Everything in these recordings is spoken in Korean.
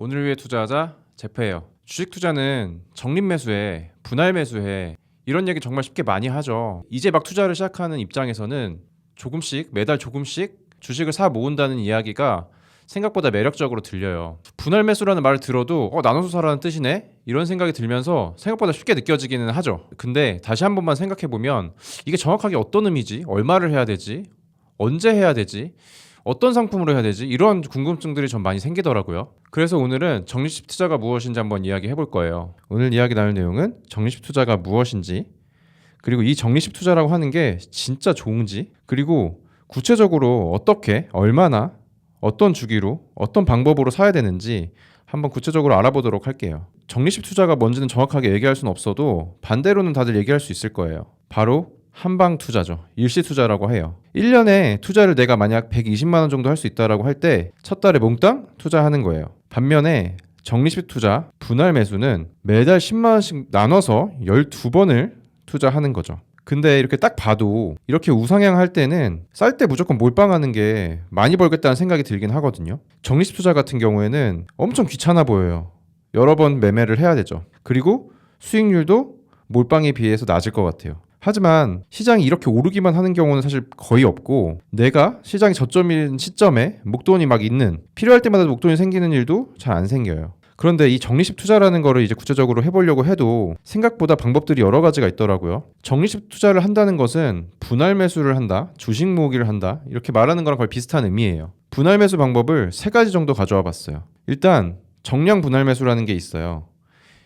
오늘 위해 투자하자 제페예요. 주식 투자는 적립 매수해, 분할 매수해 이런 얘기 정말 쉽게 많이 하죠. 이제 막 투자를 시작하는 입장에서는 조금씩 매달 조금씩 주식을 사 모은다는 이야기가 생각보다 매력적으로 들려요. 분할 매수라는 말을 들어도 나눠서 사라는 뜻이네? 이런 생각이 들면서 생각보다 쉽게 느껴지기는 하죠. 근데 다시 한 번만 생각해보면 이게 정확하게 어떤 의미지? 얼마를 해야 되지? 언제 해야 되지? 어떤 상품으로 해야 되지? 이런 궁금증들이 좀 많이 생기더라고요. 그래서 오늘은 적립식 투자가 무엇인지 한번 이야기해 볼 거예요. 오늘 이야기 나눌 내용은 적립식 투자가 무엇인지, 그리고 이 적립식 투자라고 하는 게 진짜 좋은지, 그리고 구체적으로 어떻게, 얼마나, 어떤 주기로, 어떤 방법으로 사야 되는지 한번 구체적으로 알아보도록 할게요. 적립식 투자가 뭔지는 정확하게 얘기할 수는 없어도 반대로는 다들 얘기할 수 있을 거예요. 바로 한방 투자죠. 일시 투자라고 해요. 1년에 투자를 내가 만약 120만 원 정도 할 수 있다라고 할 때 첫 달에 몽땅 투자하는 거예요. 반면에 적립식 투자, 분할 매수는 매달 10만 원씩 나눠서 12번을 투자하는 거죠. 근데 이렇게 딱 봐도 이렇게 우상향할 때는 쌀 때 무조건 몰빵하는 게 많이 벌겠다는 생각이 들긴 하거든요. 적립식 투자 같은 경우에는 엄청 귀찮아 보여요. 여러 번 매매를 해야 되죠. 그리고 수익률도 몰빵에 비해서 낮을 것 같아요. 하지만 시장이 이렇게 오르기만 하는 경우는 사실 거의 없고, 내가 시장이 저점인 시점에 목돈이 막 있는, 필요할 때마다 목돈이 생기는 일도 잘 안 생겨요. 그런데 이 적립식 투자라는 거를 이제 구체적으로 해보려고 해도 생각보다 방법들이 여러 가지가 있더라고요. 적립식 투자를 한다는 것은 분할 매수를 한다, 주식 모으기를 한다, 이렇게 말하는 거랑 거의 비슷한 의미예요. 분할 매수 방법을 3가지 정도 가져와 봤어요. 일단 정량 분할 매수라는 게 있어요.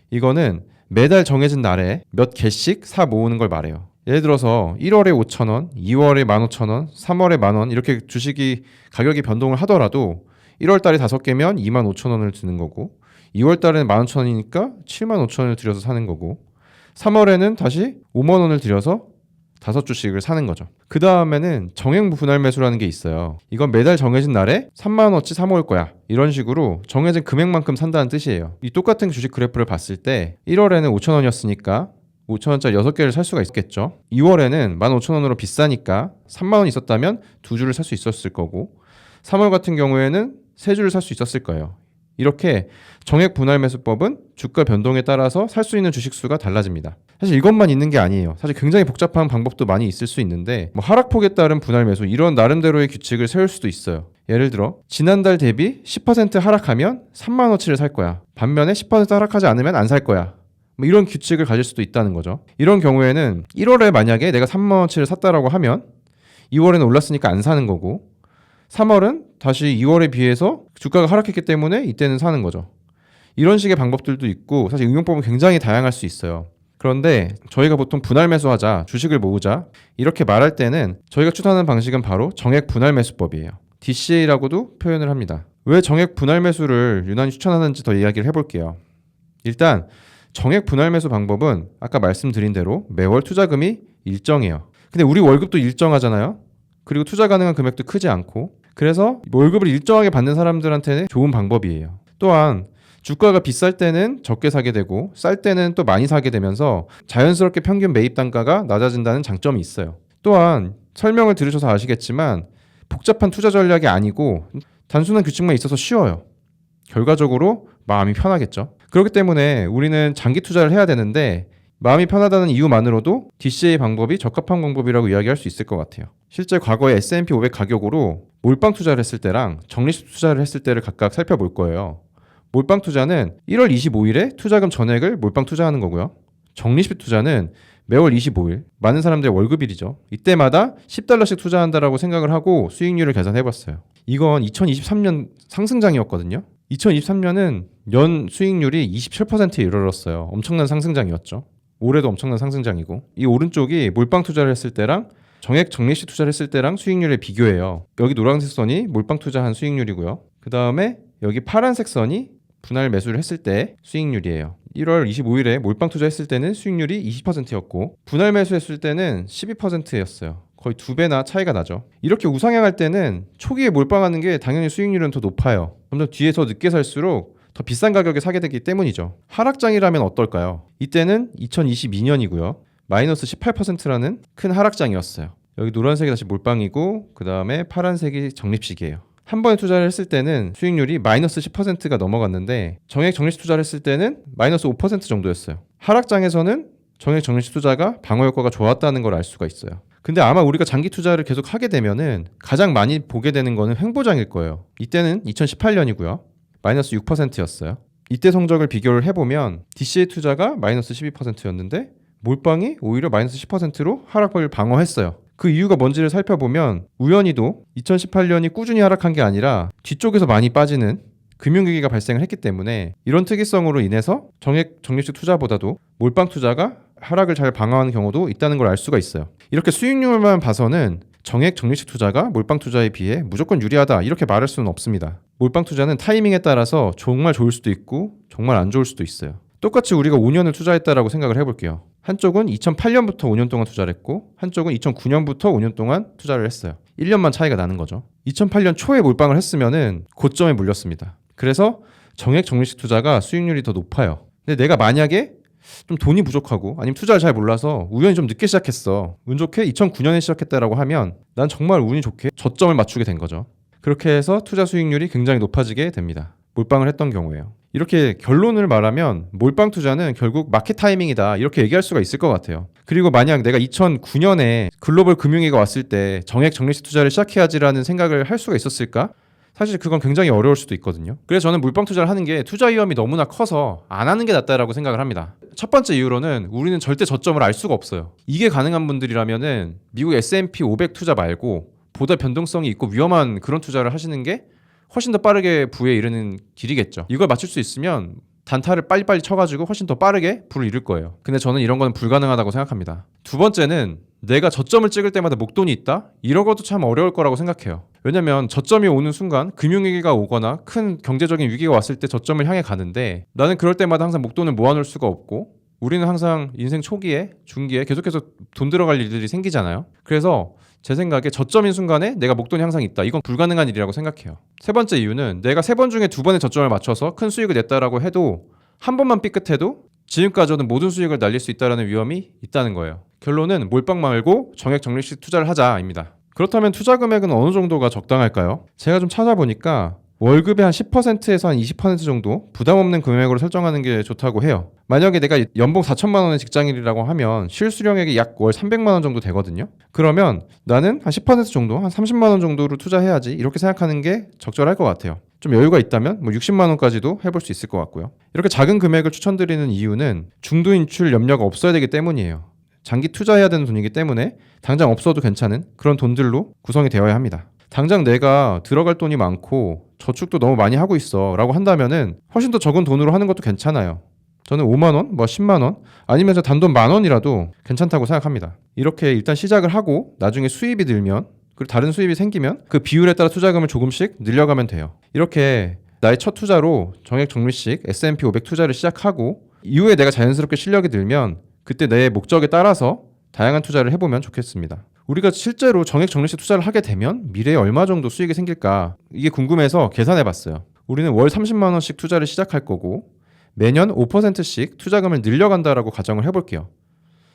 이거는 매달 정해진 날에 몇 개씩 사 모으는 걸 말해요. 예를 들어서 1월에 5,000원, 2월에 15,000원, 3월에 10,000원 이렇게 주식이 가격이 변동을 하더라도 1월 달에 5개면 25,000원을 드는 거고, 2월 달에는 15,000원이니까 75,000원을 들여서 사는 거고, 3월에는 다시 5만 원을 들여서 5주씩을 사는 거죠. 그 다음에는 정액 분할 매수라는 게 있어요. 이건 매달 정해진 날에 3만 원어치 사 모을 거야. 이런 식으로 정해진 금액만큼 산다는 뜻이에요. 이 똑같은 주식 그래프를 봤을 때 1월에는 5,000원이었으니까 5,000원짜리 6개를 살 수가 있겠죠. 2월에는 15,000원으로 비싸니까 3만 원 있었다면 2주를 살 수 있었을 거고, 3월 같은 경우에는 3주를 살 수 있었을 거예요. 이렇게 정액 분할 매수법은 주가 변동에 따라서 살 수 있는 주식 수가 달라집니다. 사실 이것만 있는 게 아니에요. 사실 굉장히 복잡한 방법도 많이 있을 수 있는데, 하락폭에 따른 분할 매수 이런 나름대로의 규칙을 세울 수도 있어요. 예를 들어 지난달 대비 10% 하락하면 3만 원어치를 살 거야. 반면에 10% 하락하지 않으면 안 살 거야. 이런 규칙을 가질 수도 있다는 거죠. 이런 경우에는 1월에 만약에 내가 3만 원어치를 샀다라고 하면 2월에는 올랐으니까 안 사는 거고, 3월은 다시 2월에 비해서 주가가 하락했기 때문에 이때는 사는 거죠. 이런 식의 방법들도 있고, 사실 응용법은 굉장히 다양할 수 있어요. 그런데 저희가 보통 분할 매수하자, 주식을 모으자 이렇게 말할 때는 저희가 추천하는 방식은 바로 정액 분할 매수법이에요. DCA라고도 표현을 합니다. 왜 정액 분할 매수를 유난히 추천하는지 더 이야기를 해볼게요. 일단 정액 분할 매수 방법은 아까 말씀드린 대로 매월 투자금이 일정해요. 근데 우리 월급도 일정하잖아요. 그리고 투자 가능한 금액도 크지 않고, 그래서 월급을 일정하게 받는 사람들한테는 좋은 방법이에요. 또한 주가가 비쌀 때는 적게 사게 되고 쌀 때는 또 많이 사게 되면서 자연스럽게 평균 매입 단가가 낮아진다는 장점이 있어요. 또한 설명을 들으셔서 아시겠지만 복잡한 투자 전략이 아니고 단순한 규칙만 있어서 쉬워요. 결과적으로 마음이 편하겠죠. 그렇기 때문에 우리는 장기 투자를 해야 되는데, 마음이 편하다는 이유만으로도 DCA 방법이 적합한 방법이라고 이야기할 수 있을 것 같아요. 실제 과거에 S&P 500 가격으로 몰빵 투자를 했을 때랑 적립식 투자를 했을 때를 각각 살펴볼 거예요. 몰빵 투자는 1월 25일에 투자금 전액을 몰빵 투자하는 거고요. 적립식 투자는 매월 25일, 많은 사람들의 월급일이죠. 이때마다 $10씩 투자한다라고 생각을 하고 수익률을 계산해봤어요. 이건 2023년 상승장이었거든요. 2023년은 연 수익률이 27%에 이르렀어요. 엄청난 상승장이었죠. 올해도 엄청난 상승장이고, 이 오른쪽이 몰빵 투자를 했을 때랑 정액 적립식 투자를 했을 때랑 수익률의 비교예요. 여기 노란색 선이 몰빵 투자한 수익률이고요. 그 다음에 여기 파란색 선이 분할 매수를 했을 때 수익률이에요. 1월 25일에 몰빵 투자했을 때는 수익률이 20%였고 분할 매수했을 때는 12%였어요. 거의 2배나 차이가 나죠. 이렇게 우상향할 때는 초기에 몰빵하는 게 당연히 수익률은 더 높아요. 점점 뒤에 더 늦게 살수록 더 비싼 가격에 사게 되기 때문이죠. 하락장이라면 어떨까요? 이때는 2022년이고요. 마이너스 18%라는 큰 하락장이었어요. 여기 노란색이 다시 몰빵이고, 그 다음에 파란색이 적립식이에요. 한 번에 투자를 했을 때는 수익률이 마이너스 10%가 넘어갔는데 정액 적립식 투자를 했을 때는 마이너스 5% 정도였어요. 하락장에서는 정액 적립식 투자가 방어 효과가 좋았다는 걸 알 수가 있어요. 근데 아마 우리가 장기 투자를 계속 하게 되면은 가장 많이 보게 되는 거는 횡보장일 거예요. 이때는 2018년이고요. 마이너스 6%였어요. 이때 성적을 비교를 해보면 DCA 투자가 마이너스 12%였는데 몰빵이 오히려 마이너스 10%로 하락을 방어했어요. 그 이유가 뭔지를 살펴보면 우연히도 2018년이 꾸준히 하락한 게 아니라 뒤쪽에서 많이 빠지는 금융위기가 발생을 했기 때문에 이런 특이성으로 인해서 정액 적립식 투자보다도 몰빵 투자가 하락을 잘 방어하는 경우도 있다는 걸 알 수가 있어요. 이렇게 수익률만 봐서는 정액 적립식 투자가 몰빵 투자에 비해 무조건 유리하다 이렇게 말할 수는 없습니다. 몰빵 투자는 타이밍에 따라서 정말 좋을 수도 있고 정말 안 좋을 수도 있어요. 똑같이 우리가 5년을 투자했다라고 생각을 해볼게요. 한쪽은 2008년부터 5년 동안 투자를 했고 한쪽은 2009년부터 5년 동안 투자를 했어요. 1년만 차이가 나는 거죠. 2008년 초에 몰빵을 했으면은 고점에 물렸습니다. 그래서 정액 적립식 투자가 수익률이 더 높아요. 근데 내가 만약에 좀 돈이 부족하고 아니면 투자를 잘 몰라서 우연히 좀 늦게 시작했어. 운 좋게 2009년에 시작했다라고 하면 난 정말 운이 좋게 저점을 맞추게 된 거죠. 그렇게 해서 투자 수익률이 굉장히 높아지게 됩니다. 몰빵을 했던 경우에요. 이렇게 결론을 말하면 몰빵 투자는 결국 마켓 타이밍이다 이렇게 얘기할 수가 있을 것 같아요. 그리고 만약 내가 2009년에 글로벌 금융위기가 왔을 때 정액 적립식 투자를 시작해야지라는 생각을 할 수가 있었을까? 사실 그건 굉장히 어려울 수도 있거든요. 그래서 저는 몰빵 투자를 하는 게 투자 위험이 너무나 커서 안 하는 게 낫다라고 생각을 합니다. 첫 번째 이유로는 우리는 절대 저점을 알 수가 없어요. 이게 가능한 분들이라면은 미국 S&P 500 투자 말고 보다 변동성이 있고 위험한 그런 투자를 하시는 게 훨씬 더 빠르게 부에 이르는 길이겠죠. 이걸 맞출 수 있으면 단타를 빨리빨리 쳐가지고 훨씬 더 빠르게 부를 이룰 거예요. 근데 저는 이런 건 불가능하다고 생각합니다. 두 번째는 내가 저점을 찍을 때마다 목돈이 있다? 이런 것도 참 어려울 거라고 생각해요. 왜냐면 저점이 오는 순간 금융위기가 오거나 큰 경제적인 위기가 왔을 때 저점을 향해 가는데 나는 그럴 때마다 항상 목돈을 모아놓을 수가 없고 우리는 항상 인생 초기에 중기에 계속해서 돈 들어갈 일들이 생기잖아요. 그래서 제 생각에 저점인 순간에 내가 목돈이 항상 있다. 이건 불가능한 일이라고 생각해요. 세 번째 이유는 내가 3번 중에 2번의 저점을 맞춰서 큰 수익을 냈다라고 해도 한 번만 삐끗해도 지금까지 얻은 모든 수익을 날릴 수 있다는 위험이 있다는 거예요. 결론은 몰빵 말고 정액 적립식 투자를 하자입니다. 그렇다면 투자 금액은 어느 정도가 적당할까요? 제가 좀 찾아보니까 월급의 한 10%에서 한 20% 정도 부담 없는 금액으로 설정하는 게 좋다고 해요. 만약에 내가 연봉 4천만 원의 직장인이라고 하면 실수령액이 약 월 300만 원 정도 되거든요. 그러면 나는 한 10% 정도, 한 30만 원 정도로 투자해야지 이렇게 생각하는 게 적절할 것 같아요. 좀 여유가 있다면 60만 원까지도 해볼 수 있을 것 같고요. 이렇게 작은 금액을 추천드리는 이유는 중도 인출 염려가 없어야 되기 때문이에요. 장기 투자해야 되는 돈이기 때문에 당장 없어도 괜찮은 그런 돈들로 구성이 되어야 합니다. 당장 내가 들어갈 돈이 많고 저축도 너무 많이 하고 있어 라고 한다면은 훨씬 더 적은 돈으로 하는 것도 괜찮아요. 저는 5만 원, 10만 원 아니면 단돈 10,000원이라도 괜찮다고 생각합니다. 이렇게 일단 시작을 하고 나중에 수입이 늘면 그리고 다른 수입이 생기면 그 비율에 따라 투자금을 조금씩 늘려가면 돼요. 이렇게 나의 첫 투자로 정액 적립식 S&P 500 투자를 시작하고 이후에 내가 자연스럽게 실력이 늘면 그때 내 목적에 따라서 다양한 투자를 해보면 좋겠습니다. 우리가 실제로 정액 적립식 투자를 하게 되면 미래에 얼마 정도 수익이 생길까 이게 궁금해서 계산해봤어요. 우리는 월 30만 원씩 투자를 시작할 거고 매년 5%씩 투자금을 늘려간다라고 가정을 해볼게요.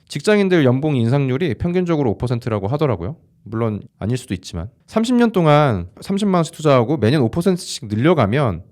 직장인들 연봉 인상률이 평균적으로 5%라고 하더라고요. 물론 아닐 수도 있지만 30년 동안 30만 원씩 투자하고 매년 5%씩 늘려가면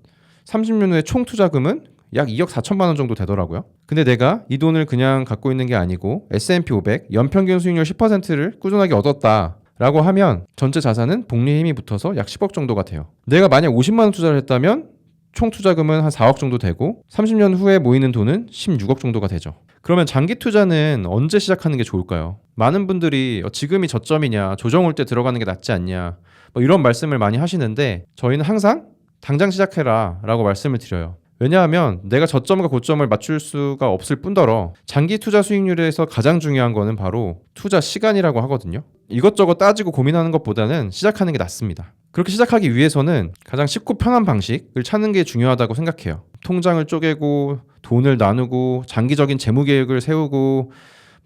30년 후에 총 투자금은 약 2억 4천만 원 정도 되더라고요. 근데 내가 이 돈을 그냥 갖고 있는 게 아니고 S&P 500 연평균 수익률 10%를 꾸준하게 얻었다라고 하면 전체 자산은 복리에 힘이 붙어서 약 10억 정도가 돼요. 내가 만약 50만 원 투자를 했다면 총 투자금은 한 4억 정도 되고 30년 후에 모이는 돈은 16억 정도가 되죠. 그러면 장기 투자는 언제 시작하는 게 좋을까요? 많은 분들이 지금이 저점이냐 조정 올 때 들어가는 게 낫지 않냐 이런 말씀을 많이 하시는데 저희는 항상 당장 시작해라 라고 말씀을 드려요. 왜냐하면 내가 저점과 고점을 맞출 수가 없을 뿐더러 장기 투자 수익률에서 가장 중요한 거는 바로 투자 시간이라고 하거든요. 이것저것 따지고 고민하는 것보다는 시작하는 게 낫습니다. 그렇게 시작하기 위해서는 가장 쉽고 편한 방식을 찾는 게 중요하다고 생각해요. 통장을 쪼개고 돈을 나누고 장기적인 재무 계획을 세우고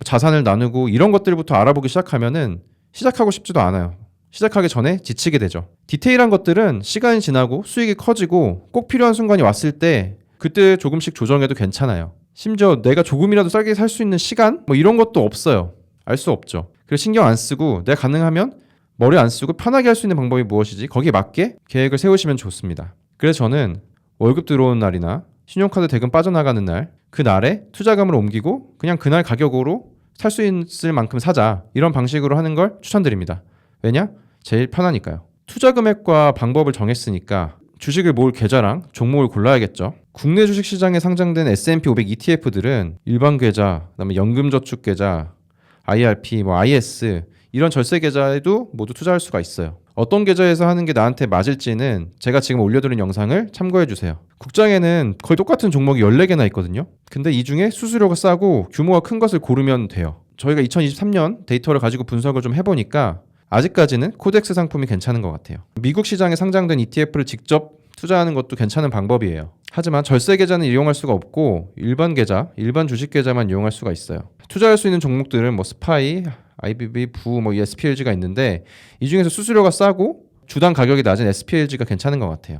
자산을 나누고 이런 것들부터 알아보기 시작하면은 시작하고 싶지도 않아요. 시작하기 전에 지치게 되죠. 디테일한 것들은 시간이 지나고 수익이 커지고 꼭 필요한 순간이 왔을 때 그때 조금씩 조정해도 괜찮아요. 심지어 내가 조금이라도 싸게 살 수 있는 시간? 이런 것도 없어요. 알 수 없죠. 그래서 신경 안 쓰고 내가 가능하면 머리 안 쓰고 편하게 할 수 있는 방법이 무엇이지? 거기에 맞게 계획을 세우시면 좋습니다. 그래서 저는 월급 들어오는 날이나 신용카드 대금 빠져나가는 날, 그 날에 투자금을 옮기고 그냥 그날 가격으로 살 수 있을 만큼 사자, 이런 방식으로 하는 걸 추천드립니다. 왜냐? 제일 편하니까요. 투자 금액과 방법을 정했으니까 주식을 모을 계좌랑 종목을 골라야겠죠. 국내 주식시장에 상장된 S&P 500 ETF들은 일반 계좌, 그다음에 연금저축계좌, IRP, IS 이런 절세 계좌에도 모두 투자할 수가 있어요. 어떤 계좌에서 하는 게 나한테 맞을지는 제가 지금 올려드린 영상을 참고해주세요. 국장에는 거의 똑같은 종목이 14개나 있거든요. 근데 이 중에 수수료가 싸고 규모가 큰 것을 고르면 돼요. 저희가 2023년 데이터를 가지고 분석을 좀 해보니까 아직까지는 코덱스 상품이 괜찮은 것 같아요. 미국 시장에 상장된 ETF를 직접 투자하는 것도 괜찮은 방법이에요. 하지만 절세 계좌는 이용할 수가 없고 일반 계좌, 일반 주식 계좌만 이용할 수가 있어요. 투자할 수 있는 종목들은 뭐 스파이, IBB, 부, 뭐 SPLG가 있는데 이 중에서 수수료가 싸고 주당 가격이 낮은 SPLG가 괜찮은 것 같아요.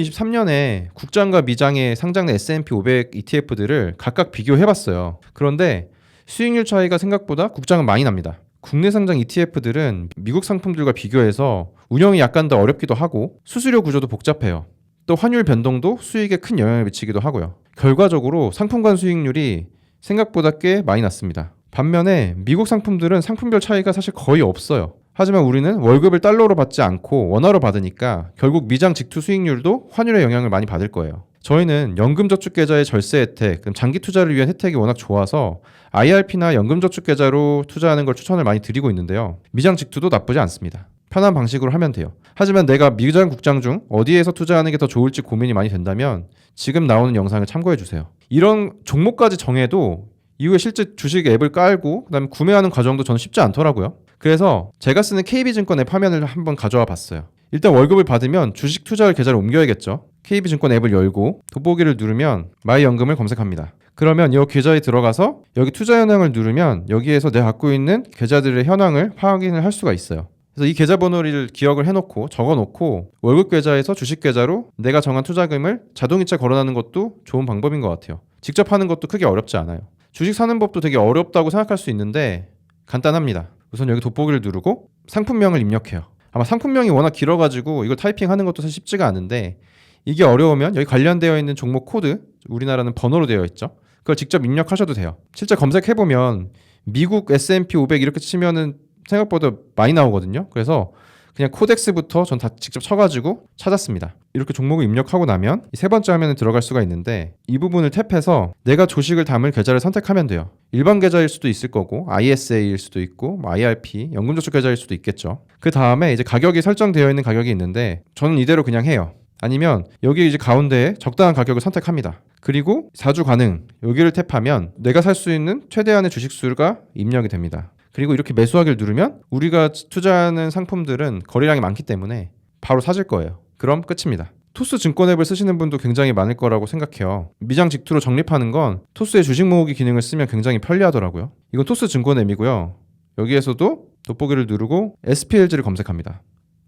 2023년에 국장과 미장에 상장된 S&P 500 ETF들을 각각 비교해봤어요. 그런데 수익률 차이가 생각보다 국장은 많이 납니다. 국내 상장 ETF들은 미국 상품들과 비교해서 운영이 약간 더 어렵기도 하고 수수료 구조도 복잡해요. 또 환율 변동도 수익에 큰 영향을 미치기도 하고요. 결과적으로 상품 간 수익률이 생각보다 꽤 많이 났습니다. 반면에 미국 상품들은 상품별 차이가 사실 거의 없어요. 하지만 우리는 월급을 달러로 받지 않고 원화로 받으니까 결국 미장 직투 수익률도 환율의 영향을 많이 받을 거예요. 저희는 연금저축계좌의 절세 혜택, 장기 투자를 위한 혜택이 워낙 좋아서 IRP나 연금저축계좌로 투자하는 걸 추천을 많이 드리고 있는데요. 미장 직투도 나쁘지 않습니다. 편한 방식으로 하면 돼요. 하지만 내가 미장 국장 중 어디에서 투자하는 게 더 좋을지 고민이 많이 된다면 지금 나오는 영상을 참고해 주세요. 이런 종목까지 정해도 이후에 실제 주식 앱을 깔고 그다음에 구매하는 과정도 저는 쉽지 않더라고요. 그래서 제가 쓰는 KB증권 앱 화면을 한번 가져와 봤어요. 일단 월급을 받으면 주식 투자할 계좌를 옮겨야겠죠. KB증권 앱을 열고 돋보기를 누르면 마이 연금을 검색합니다. 그러면 이 계좌에 들어가서 여기 투자 현황을 누르면 여기에서 내가 갖고 있는 계좌들의 현황을 확인을 할 수가 있어요. 그래서 이 계좌번호를 기억을 해놓고 적어놓고 월급 계좌에서 주식 계좌로 내가 정한 투자금을 자동이체 걸어놔는 것도 좋은 방법인 것 같아요. 직접 하는 것도 크게 어렵지 않아요. 주식 사는 법도 되게 어렵다고 생각할 수 있는데 간단합니다. 우선 여기 돋보기를 누르고 상품명을 입력해요. 아마 상품명이 워낙 길어가지고 이걸 타이핑하는 것도 사실 쉽지가 않은데 이게 어려우면 여기 관련되어 있는 종목 코드, 우리나라는 번호로 되어 있죠. 그걸 직접 입력하셔도 돼요. 실제 검색해보면 미국 S&P 500 이렇게 치면은 생각보다 많이 나오거든요. 그래서 그냥 코덱스부터 전 다 직접 쳐가지고 찾았습니다. 이렇게 종목을 입력하고 나면 이 세 번째 화면에 들어갈 수가 있는데 이 부분을 탭해서 내가 주식을 담을 계좌를 선택하면 돼요. 일반 계좌일 수도 있을 거고 ISA일 수도 있고 IRP, 연금저축 계좌일 수도 있겠죠. 그 다음에 이제 가격이 설정되어 있는 가격이 있는데 저는 이대로 그냥 해요. 아니면 여기 이제 가운데에 적당한 가격을 선택합니다. 그리고 사주 가능 여기를 탭하면 내가 살 수 있는 최대한의 주식 수가 입력이 됩니다. 그리고 이렇게 매수하기를 누르면 우리가 투자하는 상품들은 거래량이 많기 때문에 바로 사질 거예요. 그럼 끝입니다. 토스 증권 앱을 쓰시는 분도 굉장히 많을 거라고 생각해요. 미장 직투로 적립하는 건 토스의 주식 모으기 기능을 쓰면 굉장히 편리하더라고요. 이건 토스 증권 앱이고요. 여기에서도 돋보기를 누르고 SPLG를 검색합니다.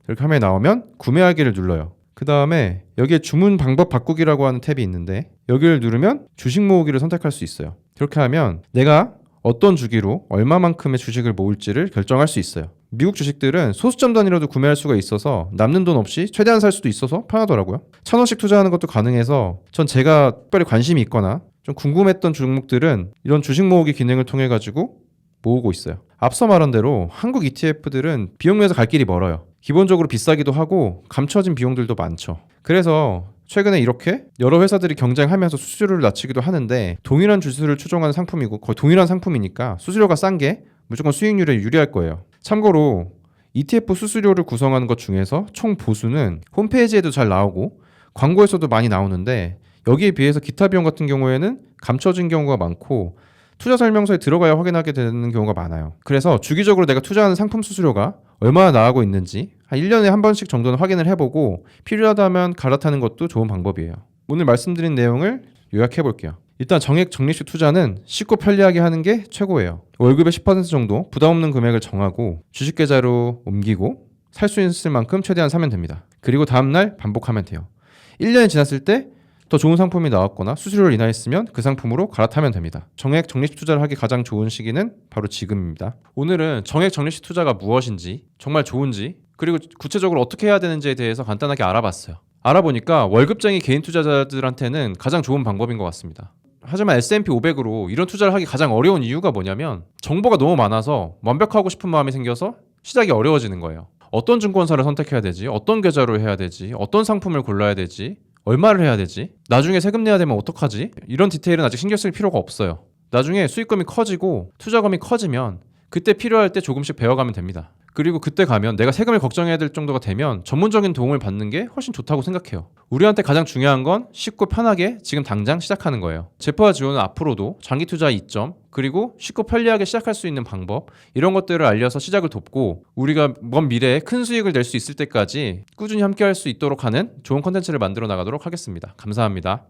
이렇게 화면에 나오면 구매하기를 눌러요. 그 다음에 여기에 주문 방법 바꾸기라고 하는 탭이 있는데 여기를 누르면 주식 모으기를 선택할 수 있어요. 그렇게 하면 내가 어떤 주기로 얼마만큼의 주식을 모을지를 결정할 수 있어요. 미국 주식들은 소수점 단위로도 구매할 수가 있어서 남는 돈 없이 최대한 살 수도 있어서 편하더라고요. 1,000원씩 투자하는 것도 가능해서 전 제가 특별히 관심이 있거나 좀 궁금했던 종목들은 이런 주식 모으기 기능을 통해 가지고 모으고 있어요. 앞서 말한 대로 한국 ETF들은 비용 면에서 갈 길이 멀어요. 기본적으로 비싸기도 하고 감춰진 비용들도 많죠. 그래서 최근에 이렇게 여러 회사들이 경쟁하면서 수수료를 낮추기도 하는데 동일한 주수를 추종하는 상품이고 거의 동일한 상품이니까 수수료가 싼 게 무조건 수익률에 유리할 거예요. 참고로 ETF 수수료를 구성하는 것 중에서 총 보수는 홈페이지에도 잘 나오고 광고에서도 많이 나오는데 여기에 비해서 기타 비용 같은 경우에는 감춰진 경우가 많고 투자 설명서에 들어가야 확인하게 되는 경우가 많아요. 그래서 주기적으로 내가 투자하는 상품 수수료가 얼마나 나가고 있는지 한 1년에 한 번씩 정도는 확인을 해보고 필요하다면 갈아타는 것도 좋은 방법이에요. 오늘 말씀드린 내용을 요약해 볼게요. 일단 정액 적립식 투자는 쉽고 편리하게 하는 게 최고예요. 월급의 10% 정도 부담 없는 금액을 정하고 주식계좌로 옮기고 살 수 있을 만큼 최대한 사면 됩니다. 그리고 다음날 반복하면 돼요. 1년이 지났을 때 더 좋은 상품이 나왔거나 수수료를 인하했으면 그 상품으로 갈아타면 됩니다. 정액 적립식 투자를 하기 가장 좋은 시기는 바로 지금입니다. 오늘은 정액 적립식 투자가 무엇인지, 정말 좋은지, 그리고 구체적으로 어떻게 해야 되는지에 대해서 간단하게 알아봤어요. 알아보니까 월급쟁이 개인 투자자들한테는 가장 좋은 방법인 것 같습니다. 하지만 S&P 500으로 이런 투자를 하기 가장 어려운 이유가 뭐냐면 정보가 너무 많아서 완벽하고 싶은 마음이 생겨서 시작이 어려워지는 거예요. 어떤 증권사를 선택해야 되지? 어떤 계좌로 해야 되지? 어떤 상품을 골라야 되지? 얼마를 해야 되지? 나중에 세금 내야 되면 어떡하지? 이런 디테일은 아직 신경 쓸 필요가 없어요. 나중에 수익금이 커지고 투자금이 커지면 그때 필요할 때 조금씩 배워가면 됩니다. 그리고 그때 가면 내가 세금을 걱정해야 될 정도가 되면 전문적인 도움을 받는 게 훨씬 좋다고 생각해요. 우리한테 가장 중요한 건 쉽고 편하게 지금 당장 시작하는 거예요. 제프와 지호는 앞으로도 장기 투자의 이점, 그리고 쉽고 편리하게 시작할 수 있는 방법, 이런 것들을 알려서 시작을 돕고 우리가 먼 미래에 큰 수익을 낼 수 있을 때까지 꾸준히 함께 할 수 있도록 하는 좋은 콘텐츠를 만들어 나가도록 하겠습니다. 감사합니다.